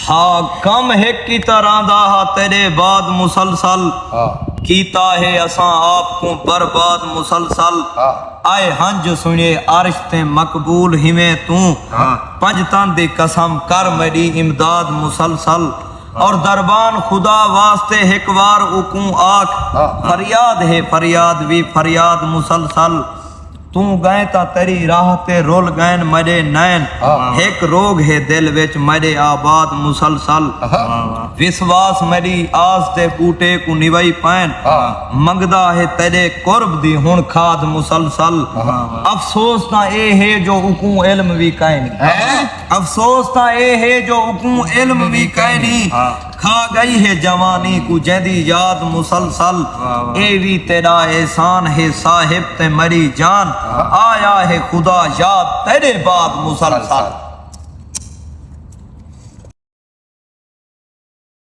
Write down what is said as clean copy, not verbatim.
हाँ कम हिक की तरह दा हा तेरे बाद मुसलसल कीता है असां आपको बर्बाद मुसलसल आए हंज सुने अर्श ते मकबूल हिमें तू पंजतां दी कसम कर मेरी इमदाद मुसलसल और दरबान खुदा वास्ते एक बार उकू आख फरियाद है फरियाद भी फरियाद मुसलसल तू गए ता तेरी राह ते रोल गैन मरे नैन एक रोग है दिल विच मरे आबाद मुसलसल विश्वास मेरी आस ते बूटे को निवाई पैन मंगदा है तेरे कुर्ब दी हुन खाद मुसलसल अफसोस ता ए है जो उकू इल्म भी कैनी अफसोस ता ए है जो उकू इल्म भी कैनी खा गई है जवानी को जदी याद मुसलसल ए भी तेरा एहसान है साहिब ते मरी जान आया है खुदा याद तेरे बाद मुसलसल।